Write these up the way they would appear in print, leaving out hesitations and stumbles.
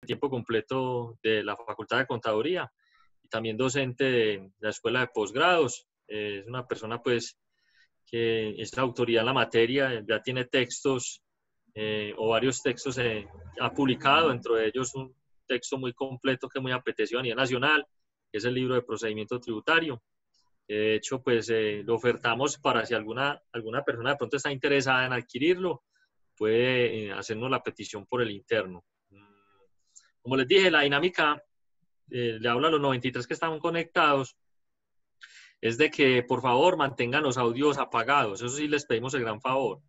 tiempo completo de la Facultad de Contaduría y también docente de la Escuela de Posgrados. Es una persona pues que es la autoridad en la materia, ya tiene textos o varios textos ha publicado, dentro de ellos un texto muy completo que es muy apetecido a nivel nacional, que es el libro de procedimiento tributario. De hecho, pues lo ofertamos para si alguna persona de pronto está interesada en adquirirlo, puede hacernos la petición por el interno. Como les dije, la dinámica, le hablo a los 93 que están conectados, es de que por favor mantengan los audios apagados. Eso sí les pedimos el gran favor.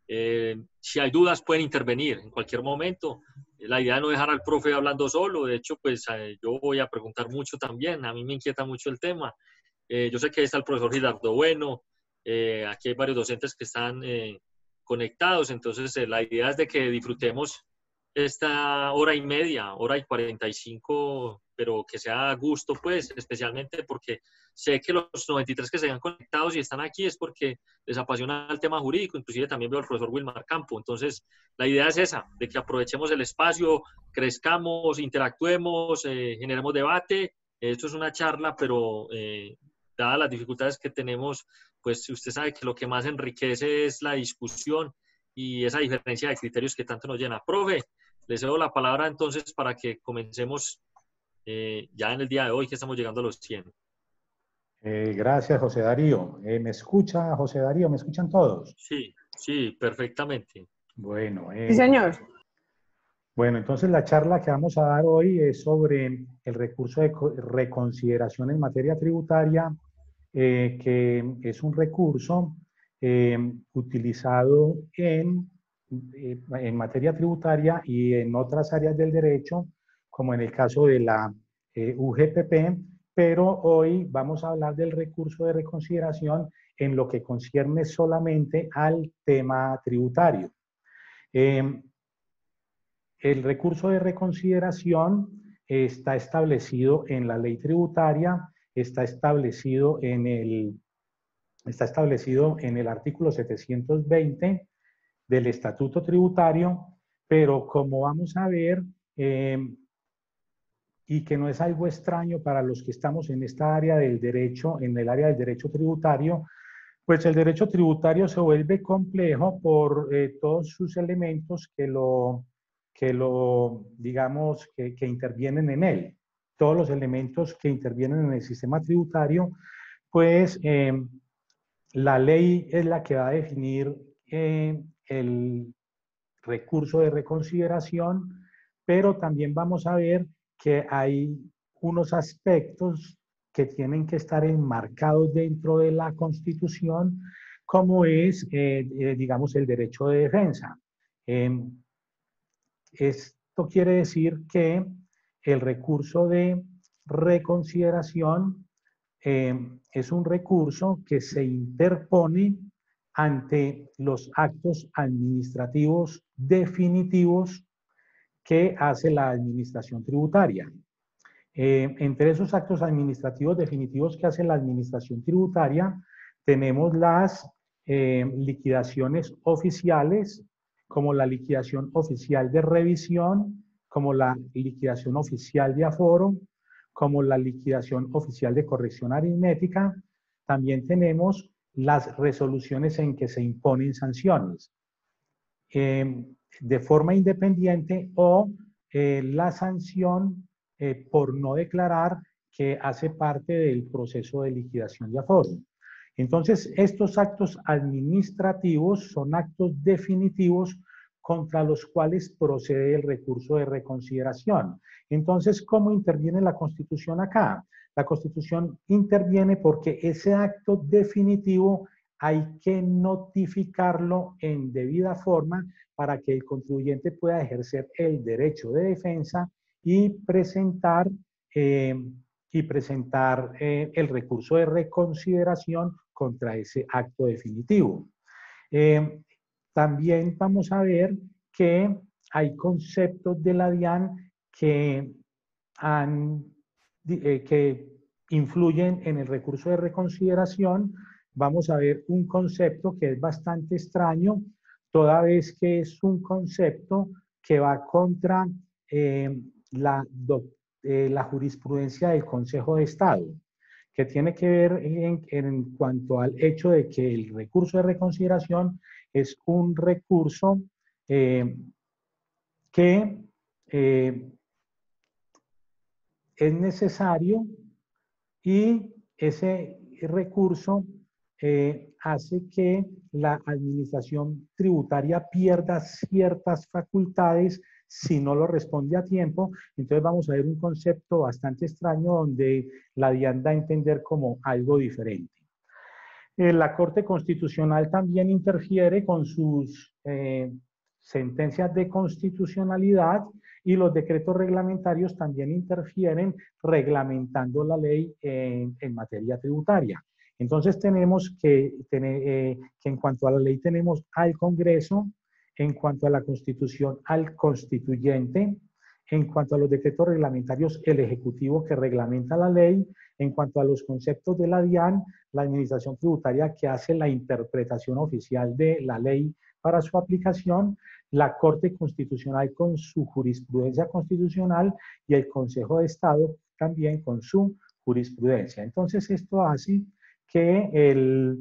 Si hay dudas pueden intervenir en cualquier momento. La idea es no dejar al profe hablando solo. De hecho, pues yo voy a preguntar mucho también. A mí me inquieta mucho el tema. Yo sé que ahí está el profesor Gilardo Bueno. Aquí hay varios docentes que están conectados. Entonces, la idea es de que disfrutemos esta hora y media, hora y 45, pero que sea a gusto, pues, especialmente porque sé que los 93 que se han conectados y están aquí es porque les apasiona el tema jurídico. Inclusive también veo al profesor Wilmar Campo. Entonces, la idea es esa, de que aprovechemos el espacio, crezcamos, interactuemos, generemos debate. Esto es una charla, pero dadas las dificultades que tenemos, pues usted sabe que lo que más enriquece es la discusión y esa diferencia de criterios que tanto nos llena. Profe, le cedo la palabra entonces para que comencemos ya en el día de hoy, que estamos llegando a los 100. Gracias, José Darío. ¿Me escucha, José Darío? ¿Me escuchan todos? Sí, sí, perfectamente. Bueno, sí, señor. Bueno, entonces la charla que vamos a dar hoy es sobre el recurso de reconsideración en materia tributaria, que es un recurso utilizado en materia tributaria y en otras áreas del derecho, como en el caso de la UGPP, pero hoy vamos a hablar del recurso de reconsideración en lo que concierne solamente al tema tributario. El recurso de reconsideración está establecido en la ley tributaria, está establecido en el artículo 720 del Estatuto Tributario, pero como vamos a ver, y que no es algo extraño para los que estamos en esta área del derecho, en el área del derecho tributario, pues el derecho tributario se vuelve complejo por todos sus elementos digamos, que intervienen en él. Todos los elementos que intervienen en el sistema tributario, pues la ley es la que va a definir el recurso de reconsideración, pero también vamos a ver que hay unos aspectos que tienen que estar enmarcados dentro de la Constitución, como es, digamos, el derecho de defensa. Esto quiere decir que el recurso de reconsideración es un recurso que se interpone ante los actos administrativos definitivos que hace la administración tributaria. Entre esos actos administrativos definitivos que hace la administración tributaria, tenemos las liquidaciones oficiales, como la liquidación oficial de revisión, como la liquidación oficial de aforo, como la liquidación oficial de corrección aritmética. También tenemos las resoluciones en que se imponen sanciones de forma independiente o la sanción por no declarar, que hace parte del proceso de liquidación de aforo. Entonces, estos actos administrativos son actos definitivos contra los cuales procede el recurso de reconsideración. Entonces, ¿cómo interviene la Constitución acá? La Constitución interviene porque ese acto definitivo hay que notificarlo en debida forma para que el contribuyente pueda ejercer el derecho de defensa y presentar el recurso de reconsideración contra ese acto definitivo. También vamos a ver que hay conceptos de la DIAN que influyen en el recurso de reconsideración. Vamos a ver un concepto que es bastante extraño, toda vez que es un concepto que va contra la jurisprudencia del Consejo de Estado, que tiene que ver en cuanto al hecho de que el recurso de reconsideración es un recurso que es necesario y ese recurso hace que la administración tributaria pierda ciertas facultades si no lo responde a tiempo. Entonces vamos a ver un concepto bastante extraño donde la DIAN da a entender como algo diferente. La Corte Constitucional también interfiere con sus sentencias de constitucionalidad y los decretos reglamentarios también interfieren reglamentando la ley en materia tributaria. Entonces tenemos que en cuanto a la ley tenemos al Congreso, en cuanto a la Constitución al constituyente, en cuanto a los decretos reglamentarios el Ejecutivo que reglamenta la ley, en cuanto a los conceptos de la DIAN, la Administración Tributaria que hace la interpretación oficial de la ley para su aplicación, la Corte Constitucional con su jurisprudencia constitucional y el Consejo de Estado también con su jurisprudencia. Entonces esto hace que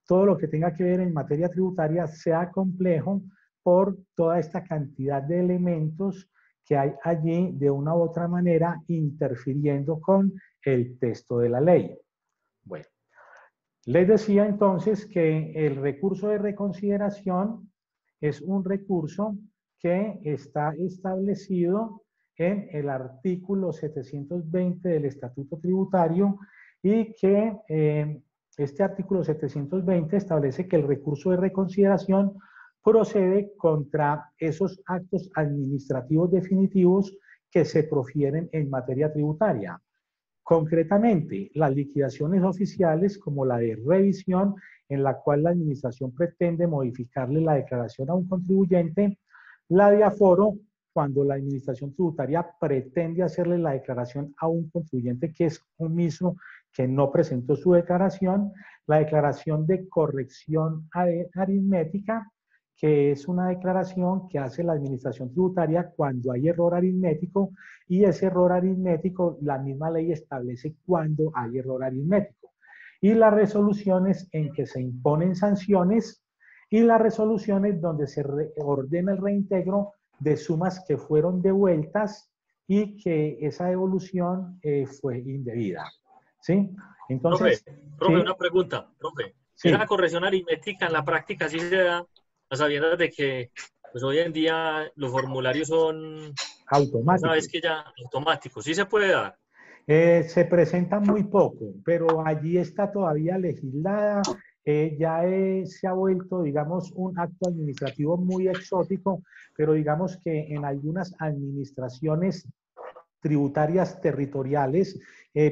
todo lo que tenga que ver en materia tributaria sea complejo por toda esta cantidad de elementos que hay allí de una u otra manera interfiriendo con el texto de la ley. Bueno, les decía entonces que el recurso de reconsideración es un recurso que está establecido en el artículo 720 del Estatuto Tributario y que este artículo 720 establece que el recurso de reconsideración procede contra esos actos administrativos definitivos que se profieren en materia tributaria. Concretamente, las liquidaciones oficiales como la de revisión, en la cual la administración pretende modificarle la declaración a un contribuyente, la de aforo, cuando la administración tributaria pretende hacerle la declaración a un contribuyente que es omiso, que no presentó su declaración, la declaración de corrección aritmética, que es una declaración que hace la administración tributaria cuando hay error aritmético, y ese error aritmético, la misma ley establece cuándo hay error aritmético. Y las resoluciones en que se imponen sanciones y las resoluciones donde se ordena el reintegro de sumas que fueron devueltas y que esa devolución fue indebida. ¿Sí? Entonces, profe, ¿sí? una pregunta, profe. Sí. ¿Esa corrección aritmética en la práctica sí se da a sabiendas de que pues hoy en día los formularios son automáticos? Sabes que ya automáticos, ¿sí se puede dar? Se presenta muy poco, pero allí está todavía legislada. Se ha vuelto, digamos, un acto administrativo muy exótico, pero digamos que en algunas administraciones tributarias territoriales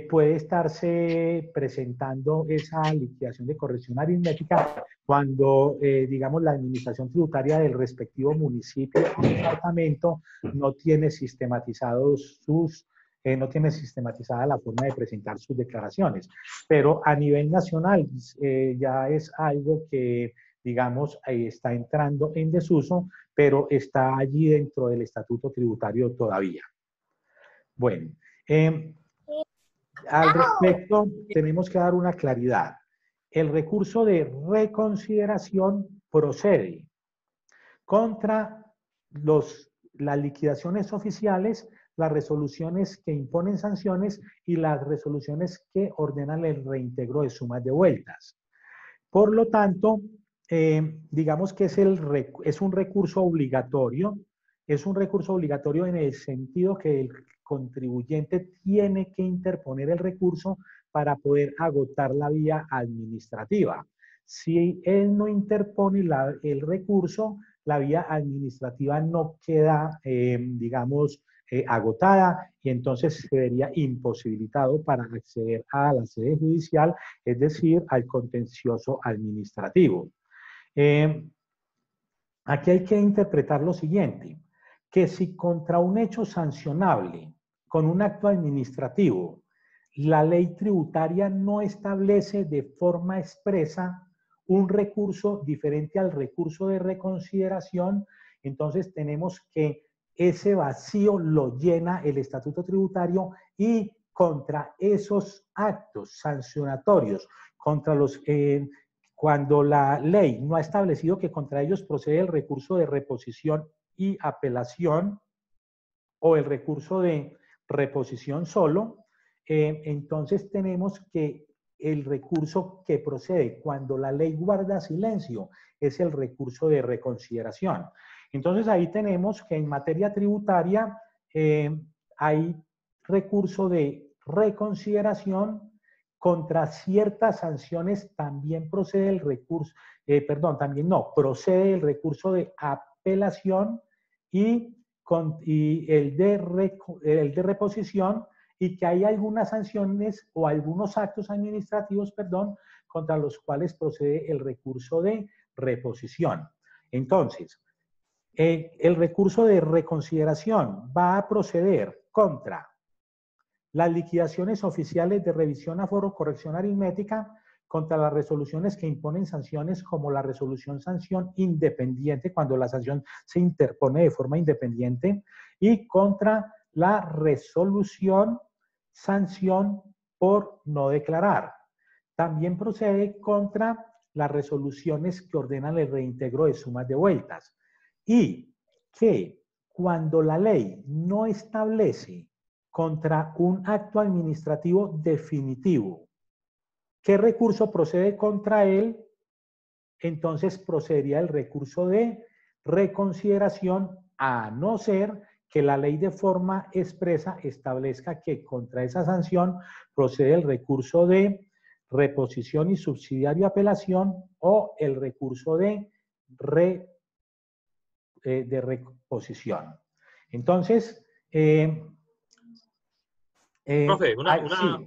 puede estarse presentando esa liquidación de corrección aritmética cuando, digamos, la administración tributaria del respectivo municipio o departamento no tiene sistematizados no tiene sistematizada la forma de presentar sus declaraciones. Pero a nivel nacional ya es algo que, digamos, está entrando en desuso, pero está allí dentro del estatuto tributario todavía. Bueno, al respecto tenemos que dar una claridad. El recurso de reconsideración procede contra las liquidaciones oficiales, las resoluciones que imponen sanciones y las resoluciones que ordenan el reintegro de sumas devueltas. Por lo tanto, digamos que es un recurso obligatorio. Es un recurso obligatorio en el sentido que el contribuyente tiene que interponer el recurso para poder agotar la vía administrativa. Si él no interpone el recurso, la vía administrativa no queda, digamos, agotada y entonces se vería imposibilitado para acceder a la sede judicial, es decir, al contencioso administrativo. Aquí hay que interpretar lo siguiente, que si contra un hecho sancionable con un acto administrativo, la ley tributaria no establece de forma expresa un recurso diferente al recurso de reconsideración, entonces tenemos que ese vacío lo llena el estatuto tributario y contra esos actos sancionatorios, contra los cuando la ley no ha establecido que contra ellos procede el recurso de reposición y apelación o el recurso de reposición solo, entonces tenemos que el recurso que procede cuando la ley guarda silencio es el recurso de reconsideración. Entonces ahí tenemos que en materia tributaria hay recurso de reconsideración contra ciertas sanciones, también procede el recurso, procede el recurso de apelación y el de reposición, y que hay algunas sanciones o algunos actos administrativos, contra los cuales procede el recurso de reposición. Entonces, el recurso de reconsideración va a proceder contra las liquidaciones oficiales de revisión, aforo, corrección aritmética, contra las resoluciones que imponen sanciones como la resolución sanción independiente, cuando la sanción se interpone de forma independiente, y contra la resolución sanción por no declarar. También procede contra las resoluciones que ordenan el reintegro de sumas de vueltas. Y que cuando la ley no establece contra un acto administrativo definitivo ¿qué recurso procede contra él? Entonces procedería el recurso de reconsideración, a no ser que la ley de forma expresa establezca que contra esa sanción procede el recurso de reposición y subsidiario apelación o el recurso de reposición. Entonces, profe, sí.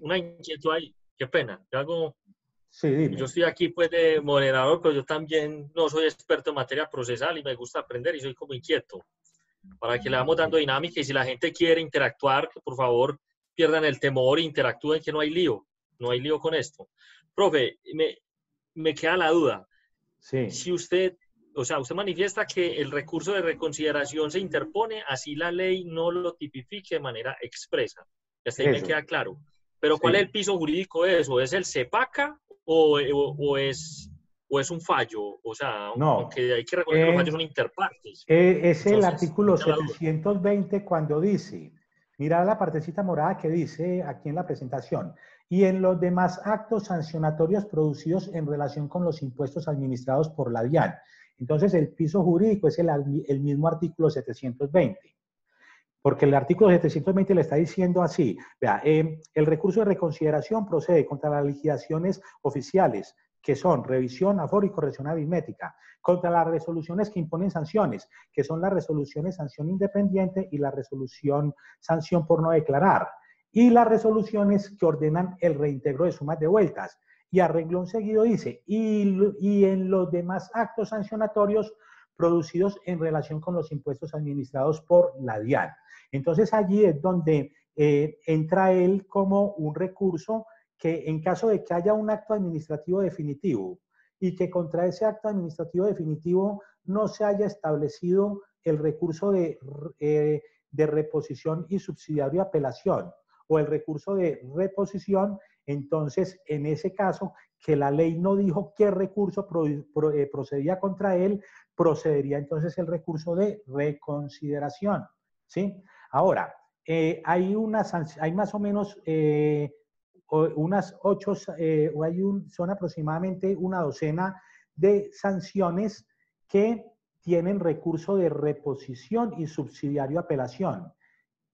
una inquietud ahí, qué pena. Sí, dime. Yo estoy aquí pues de moderador, pero yo también no soy experto en materia procesal y me gusta aprender y soy como inquieto. Para que le vamos dando dinámica y si la gente quiere interactuar, que por favor pierdan el temor e interactúen, que no hay lío con esto. Profe, me queda la duda. Sí. Si usted manifiesta que el recurso de reconsideración se interpone, así la ley no lo tipifique de manera expresa. Hasta ahí me queda claro. Pero ¿cuál es el piso jurídico de eso? ¿Es el CEPACA o es un fallo? O sea, no, aunque hay que reconocer que los fallos son interpartes. Es el artículo 720 cuando dice, mira la partecita morada que dice aquí en la presentación, y en los demás actos sancionatorios producidos en relación con los impuestos administrados por la DIAN. Entonces el piso jurídico es el mismo artículo 720. Porque el artículo 720 le está diciendo así, vea, el recurso de reconsideración procede contra las liquidaciones oficiales, que son revisión, aforo y corrección aritmética, contra las resoluciones que imponen sanciones, que son las resoluciones sanción independiente y la resolución sanción por no declarar, y las resoluciones que ordenan el reintegro de sumas de vueltas. Y a renglón seguido dice, y en los demás actos sancionatorios producidos en relación con los impuestos administrados por la DIAN. Entonces allí es donde entra él como un recurso que en caso de que haya un acto administrativo definitivo y que contra ese acto administrativo definitivo no se haya establecido el recurso de reposición y subsidiario apelación o el recurso de reposición, entonces en ese caso que la ley no dijo qué recurso procedía contra él, procedería entonces el recurso de reconsideración, ¿sí? Ahora, hay más o menos unas 8, son aproximadamente una docena de sanciones que tienen recurso de reposición y subsidiario apelación.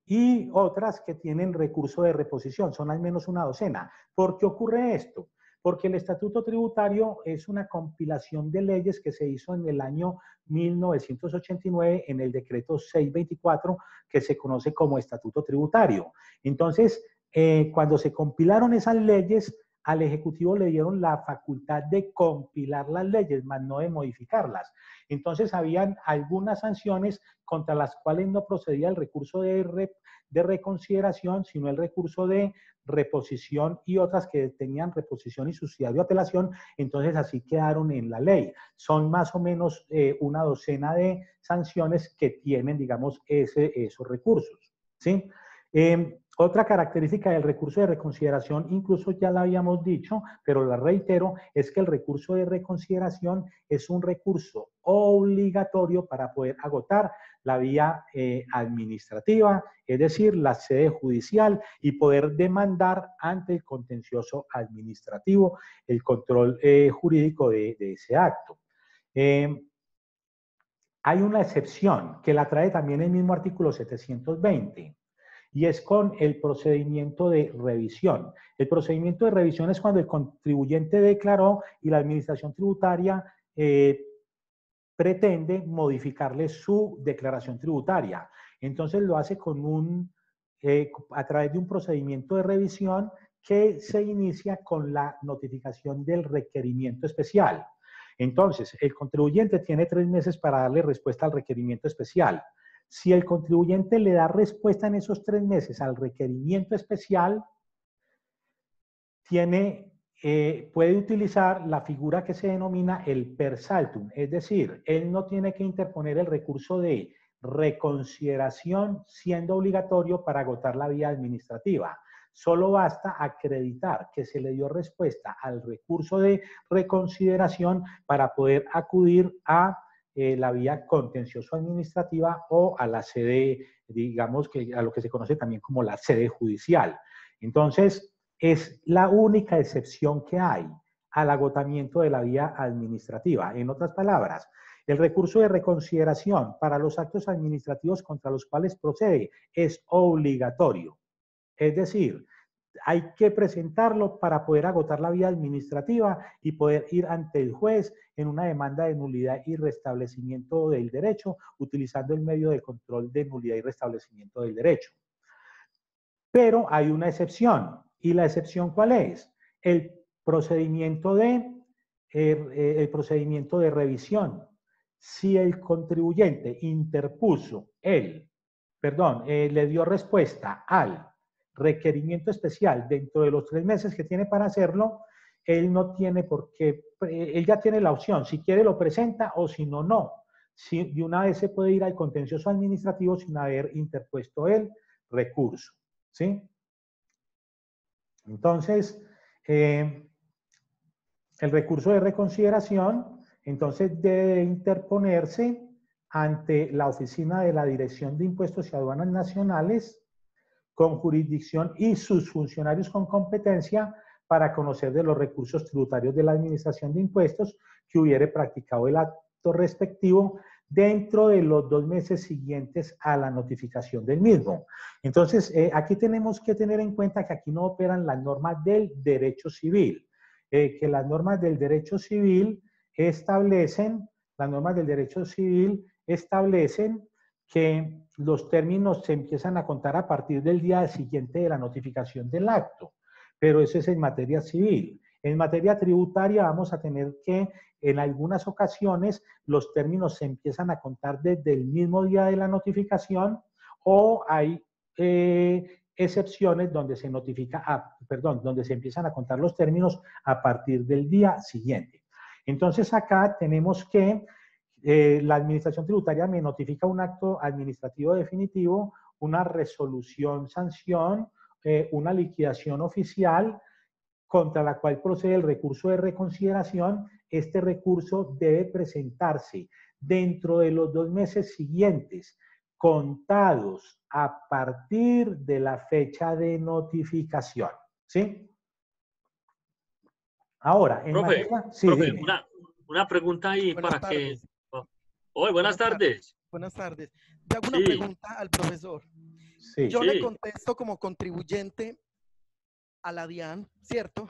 Y otras que tienen recurso de reposición, son al menos una docena. ¿Por qué ocurre esto? Porque el Estatuto Tributario es una compilación de leyes que se hizo en el año 1989 en el decreto 624, que se conoce como Estatuto Tributario. Entonces, cuando se compilaron esas leyes, al Ejecutivo le dieron la facultad de compilar las leyes, más no de modificarlas. Entonces, habían algunas sanciones contra las cuales no procedía el recurso de reconsideración, sino el recurso de reposición, y otras que tenían reposición y subsidiario apelación, entonces así quedaron en la ley. Son más o menos una docena de sanciones que tienen, digamos, esos recursos, ¿sí? Otra característica del recurso de reconsideración, incluso ya la habíamos dicho, pero la reitero, es que el recurso de reconsideración es un recurso obligatorio para poder agotar la vía administrativa, es decir, la sede judicial, y poder demandar ante el contencioso administrativo el control jurídico de ese acto. Hay una excepción que la trae también el mismo artículo 720, y es con el procedimiento de revisión. El procedimiento de revisión es cuando el contribuyente declaró y la administración tributaria pretende modificarle su declaración tributaria. Entonces lo hace a través de un procedimiento de revisión que se inicia con la notificación del requerimiento especial. Entonces, el contribuyente tiene 3 meses para darle respuesta al requerimiento especial. Si el contribuyente le da respuesta en esos 3 meses al requerimiento especial, puede utilizar la figura que se denomina el per saltum, es decir, él no tiene que interponer el recurso de reconsideración siendo obligatorio para agotar la vía administrativa. Solo basta acreditar que se le dio respuesta al recurso de reconsideración para poder acudir a la vía contencioso administrativa o a la sede, digamos, que a lo que se conoce también como la sede judicial. Entonces, es la única excepción que hay al agotamiento de la vía administrativa. En otras palabras, el recurso de reconsideración para los actos administrativos contra los cuales procede es obligatorio. Es decir, hay que presentarlo para poder agotar la vía administrativa y poder ir ante el juez en una demanda de nulidad y restablecimiento del derecho, utilizando el medio de control de nulidad y restablecimiento del derecho. Pero hay una excepción. ¿Y la excepción cuál es? El procedimiento de revisión. Si el contribuyente le dio respuesta al requerimiento especial dentro de los 3 meses que tiene para hacerlo, él no tiene por qué, él ya tiene la opción, si quiere lo presenta o si no, no. De una vez se puede ir al contencioso administrativo sin haber interpuesto el recurso, ¿sí? Entonces, el recurso de reconsideración, entonces, debe interponerse ante la oficina de la Dirección de Impuestos y Aduanas Nacionales con jurisdicción y sus funcionarios con competencia para conocer de los recursos tributarios de la Administración de Impuestos que hubiere practicado el acto respectivo dentro de los 2 meses siguientes a la notificación del mismo. Entonces, aquí tenemos que tener en cuenta que aquí no operan las normas del derecho civil, que las normas del derecho civil establecen que los términos se empiezan a contar a partir del día siguiente de la notificación del acto, pero eso es en materia civil. En materia tributaria vamos a tener que, en algunas ocasiones, los términos se empiezan a contar desde el mismo día de la notificación, o hay excepciones donde se donde se empiezan a contar los términos a partir del día siguiente. Entonces, acá tenemos que la administración tributaria me notifica un acto administrativo definitivo, una resolución sanción, una liquidación oficial contra la cual procede el recurso de reconsideración. Este recurso debe presentarse dentro de los 2 meses siguientes, contados a partir de la fecha de notificación, ¿sí? Ahora, en Profe, materia... Sí, profe, dime. una pregunta ahí Buenas para que... tardes. Hoy, buenas tardes. Buenas tardes. Yo hago una Sí, pregunta al profesor. Sí. Yo le sí. contesto como contribuyente a la DIAN, ¿cierto?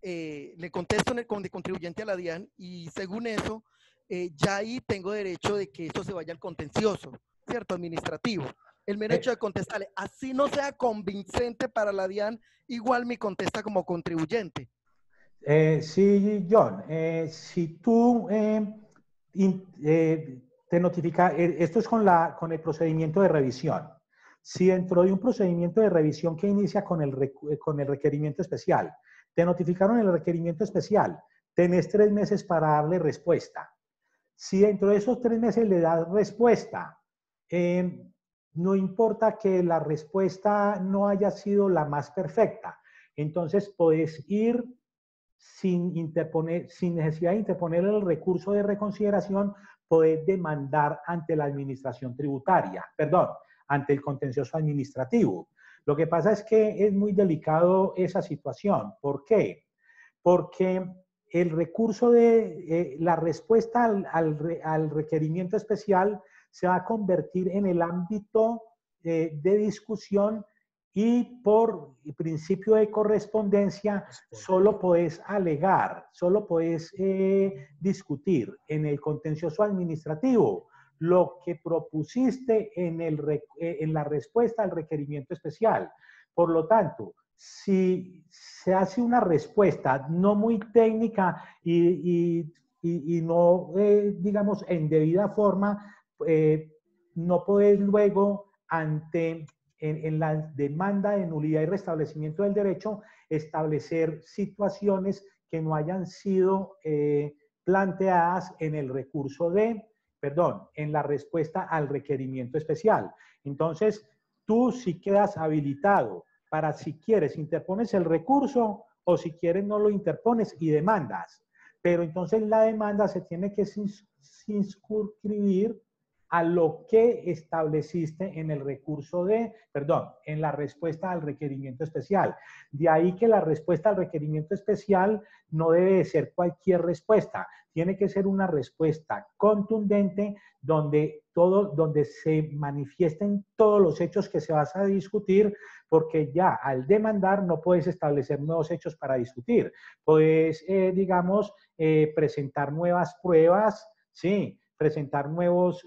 Le contesto como de contribuyente a la DIAN, y según eso, ya ahí tengo derecho de que esto se vaya al contencioso, ¿cierto? Administrativo. El mero hecho de contestarle, así no sea convincente para la DIAN, igual me contesta como contribuyente. Sí, John, si tú te notifica, esto es con el procedimiento de revisión. Si dentro de un procedimiento de revisión que inicia con el requerimiento especial, te notificaron el requerimiento especial, tenés 3 meses para darle respuesta. Si dentro de esos 3 meses le das respuesta, no importa que la respuesta no haya sido la más perfecta, entonces puedes ir sin necesidad de interponer el recurso de reconsideración, puedes demandar ante la administración tributaria, perdón, ante el contencioso administrativo. Lo que pasa es que es muy delicado esa situación. ¿Por qué? Porque el recurso de la respuesta al requerimiento especial se va a convertir en el ámbito de discusión y por principio de correspondencia solo podés alegar, solo podés discutir en el contencioso administrativo lo que propusiste en la respuesta al requerimiento especial. Por lo tanto, si se hace una respuesta no muy técnica y no, digamos, en debida forma, no podés luego, en la demanda de nulidad y restablecimiento del derecho, establecer situaciones que no hayan sido planteadas en el recurso en la respuesta al requerimiento especial. Entonces, tú sí quedas habilitado para, si quieres, interpones el recurso, o si quieres no lo interpones y demandas. Pero entonces la demanda se tiene que circunscribir a lo que estableciste en el recurso en la respuesta al requerimiento especial. De ahí que la respuesta al requerimiento especial no debe de ser cualquier respuesta, tiene que ser una respuesta contundente donde se manifiesten todos los hechos que se van a discutir, porque ya al demandar no puedes establecer nuevos hechos para discutir. Puedes, digamos, presentar nuevas pruebas, sí, presentar nuevos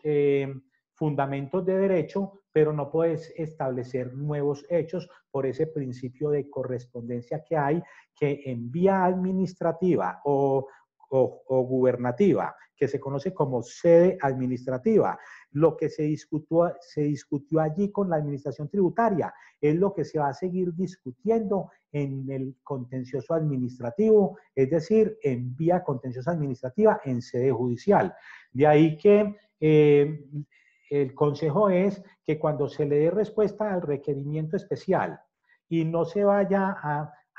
fundamentos de derecho, pero no puedes establecer nuevos hechos por ese principio de correspondencia que hay, que en vía administrativa o gubernativa, que se conoce como sede administrativa. Lo que se discutió allí con la administración tributaria es lo que se va a seguir discutiendo en el contencioso administrativo, es decir, en vía contenciosa administrativa en sede judicial. De ahí que el consejo es que cuando se le dé respuesta al requerimiento especial y no se vaya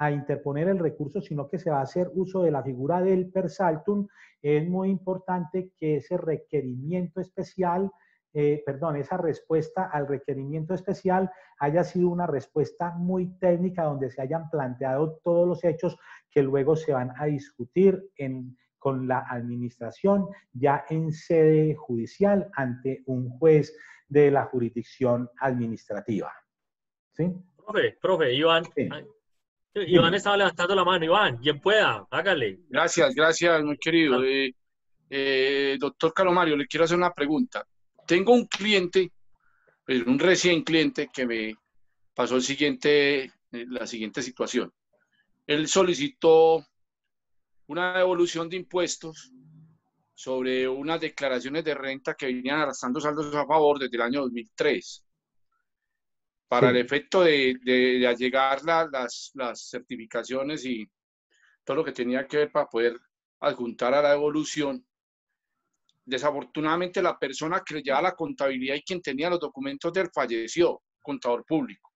a interponer el recurso, sino que se va a hacer uso de la figura del per saltum, es muy importante que ese requerimiento especial, esa respuesta al requerimiento especial haya sido una respuesta muy técnica, donde se hayan planteado todos los hechos que luego se van a discutir con la administración ya en sede judicial ante un juez de la jurisdicción administrativa. ¿Sí? Profe, Iván. Sí. Iván estaba levantando la mano. Iván, quien pueda, hágale. Gracias, muy querido. Doctor Calomario, le quiero hacer una pregunta. Tengo un cliente, un recién cliente, que me pasó la siguiente situación. Él solicitó una devolución de impuestos sobre unas declaraciones de renta que venían arrastrando saldos a favor desde el año 2003. Para el efecto de allegar las certificaciones y todo lo que tenía que ver para poder adjuntar a la devolución. Desafortunadamente, la persona que le llevaba la contabilidad y quien tenía los documentos de él falleció, contador público.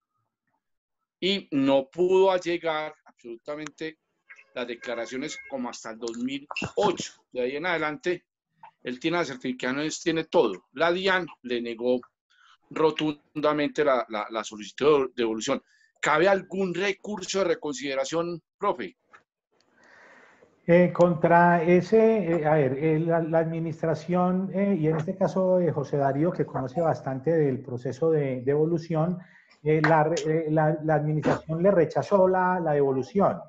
Y no pudo allegar absolutamente las declaraciones como hasta el 2008. De ahí en adelante, él tiene las certificaciones, tiene todo. La DIAN le negó rotundamente la solicitud de devolución. ¿Cabe algún recurso de reconsideración, profe? Contra la administración, y en este caso José Darío, que conoce bastante del proceso de devolución, la administración le rechazó la devolución.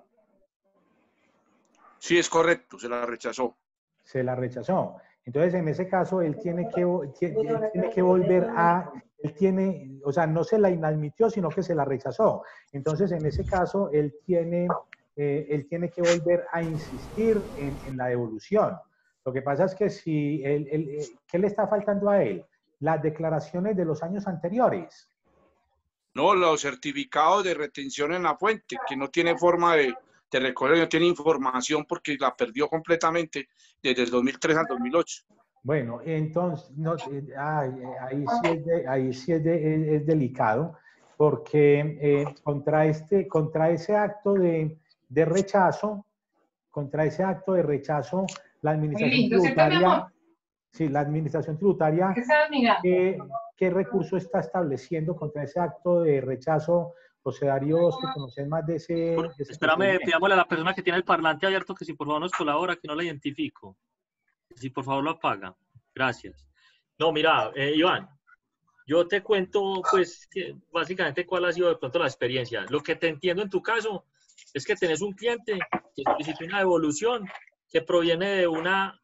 Sí, es correcto, se la rechazó. Se la rechazó. Entonces, en ese caso, él tiene que volver a él tiene, o sea, no se la inadmitió, sino que se la rechazó. Entonces, en ese caso, él tiene que volver a insistir en la devolución. Lo que pasa es que si ¿qué le está faltando a él? Las declaraciones de los años anteriores. No, los certificados de retención en la fuente, que no tiene forma de recoger, no tiene información porque la perdió completamente desde el 2003 al 2008. Bueno, entonces, no, ahí sí es delicado, porque contra ese acto de rechazo, la administración tributaria, sí, la administración tributaria, ¿qué recurso está estableciendo contra ese acto de rechazo? José Darío, que conocen más de ese Espérame, pidámosle a la persona que tiene el parlante abierto que si por favor nos colabora, que no la identifico. Si por favor lo apaga. Gracias. No, mira, Iván, yo te cuento, pues, que básicamente cuál ha sido de pronto la experiencia. Lo que te entiendo en tu caso es que tenés un cliente que solicita una devolución que proviene de una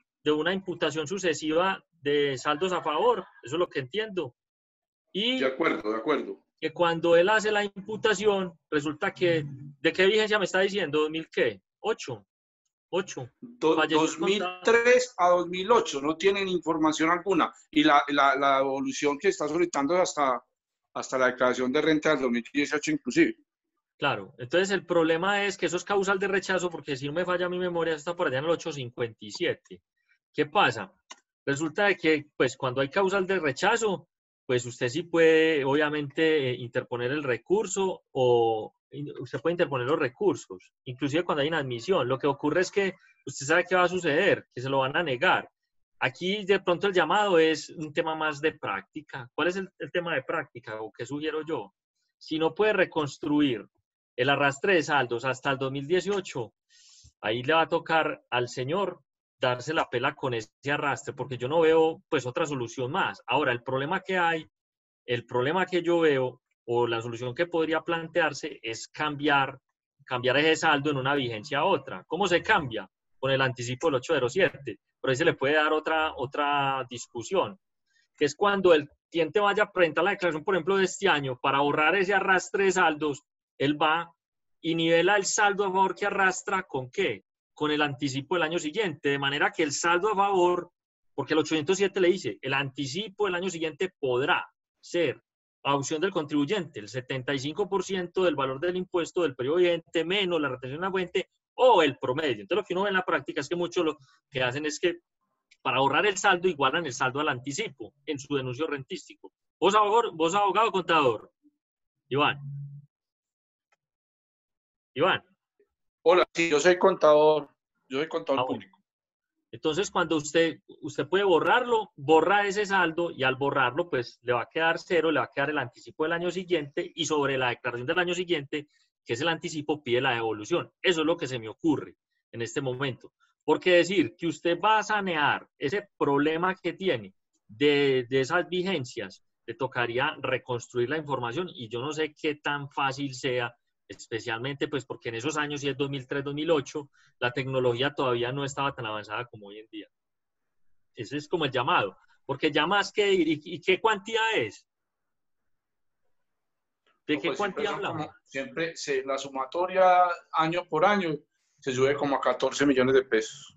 imputación sucesiva de saldos a favor. Eso es lo que entiendo. Y de acuerdo. Que cuando él hace la imputación, resulta que, ¿de qué vigencia me está diciendo? ¿2000 qué? ¿8? 2003 a 2008, no tienen información alguna. Y la devolución que está solicitando es hasta la declaración de renta del 2018 inclusive. Claro, entonces el problema es que eso es causal de rechazo, porque si no me falla mi memoria, está por allá en el 857. ¿Qué pasa? Resulta de que, pues, cuando hay causal de rechazo, pues usted sí puede, obviamente, interponer el recurso o usted puede interponer los recursos, inclusive cuando hay inadmisión. Lo que ocurre es que usted sabe qué va a suceder, que se lo van a negar. Aquí, de pronto, el llamado es un tema más de práctica. ¿Cuál es el tema de práctica o qué sugiero yo? Si no puede reconstruir el arrastre de saldos hasta el 2018, ahí le va a tocar al señor darse la pela con ese arrastre, porque yo no veo pues otra solución más. Ahora, el problema que yo veo, o la solución que podría plantearse, es cambiar ese saldo en una vigencia a otra. ¿Cómo se cambia? Con el anticipo del 807. Por ahí se le puede dar otra discusión, que es cuando el cliente vaya a presentar la declaración, por ejemplo, de este año, para ahorrar ese arrastre de saldos, él va y nivela el saldo a favor que arrastra, ¿con qué? Con el anticipo del año siguiente, de manera que el saldo a favor, porque el 807 le dice, el anticipo del año siguiente podrá ser a opción del contribuyente, el 75% del valor del impuesto del periodo vigente menos la retención a la fuente o el promedio. Entonces, lo que uno ve en la práctica es que muchos lo que hacen es que para ahorrar el saldo igualan el saldo al anticipo en su denuncio rentístico. ¿Vos abogado o contador? Iván. Hola, sí, yo soy contador público. Entonces, cuando usted puede borrarlo, borra ese saldo y al borrarlo, pues le va a quedar cero, le va a quedar el anticipo del año siguiente y sobre la declaración del año siguiente, que es el anticipo, pide la devolución. Eso es lo que se me ocurre en este momento. Porque decir que usted va a sanear ese problema que tiene de esas vigencias, le tocaría reconstruir la información y yo no sé qué tan fácil sea, especialmente pues porque en esos años, si es 2003-2008, la tecnología todavía no estaba tan avanzada como hoy en día. Ese es como el llamado, porque ya más que ir, ¿y qué cuantía es? ¿De qué cuantía hablamos? Siempre la sumatoria año por año se sube como a 14 millones de pesos.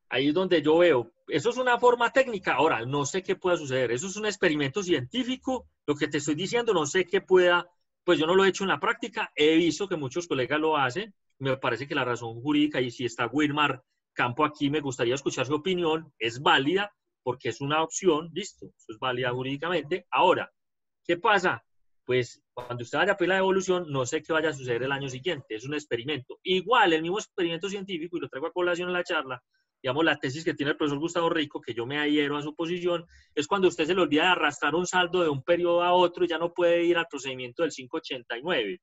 Ahí es donde yo veo, eso es una forma técnica, ahora no sé qué pueda suceder, eso es un experimento científico, lo que te estoy diciendo, no sé qué pueda, pues yo no lo he hecho en la práctica, he visto que muchos colegas lo hacen, me parece que la razón jurídica, y si está Wilmar Campo aquí, me gustaría escuchar su opinión, es válida, porque es una opción, listo, eso es válida jurídicamente. Ahora, ¿qué pasa? Pues cuando usted vaya a pedir la devolución, no sé qué vaya a suceder el año siguiente, es un experimento. Igual, el mismo experimento científico, y lo traigo a colación en la charla, digamos, la tesis que tiene el profesor Gustavo Rico, que yo me adhiero a su posición, es cuando usted se le olvida de arrastrar un saldo de un periodo a otro y ya no puede ir al procedimiento del 589.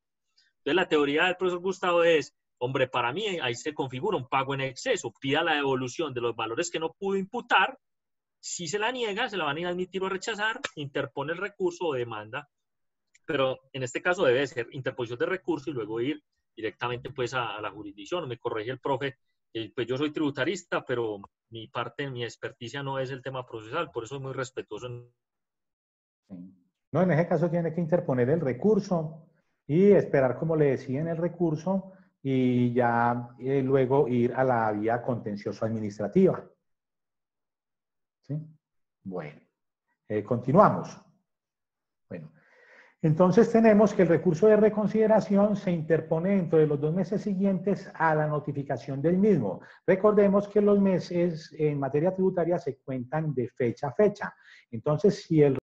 Entonces, la teoría del profesor Gustavo es, hombre, para mí ahí se configura un pago en exceso, pida la devolución de los valores que no pudo imputar, si se la niega, se la van a inadmitir o rechazar, interpone el recurso o demanda, pero en este caso debe ser interposición de recurso y luego ir directamente pues a la jurisdicción. Me corrige el profe, pues yo soy tributarista, pero mi experticia no es el tema procesal, por eso soy muy respetuoso en No, en ese caso tiene que interponer el recurso y esperar, como le decía, en el recurso y ya luego ir a la vía contencioso administrativa. ¿Sí? Bueno, continuamos. Bueno, entonces tenemos que el recurso de reconsideración se interpone dentro de los 2 meses siguientes a la notificación del mismo. Recordemos que los meses en materia tributaria se cuentan de fecha a fecha. Entonces, si el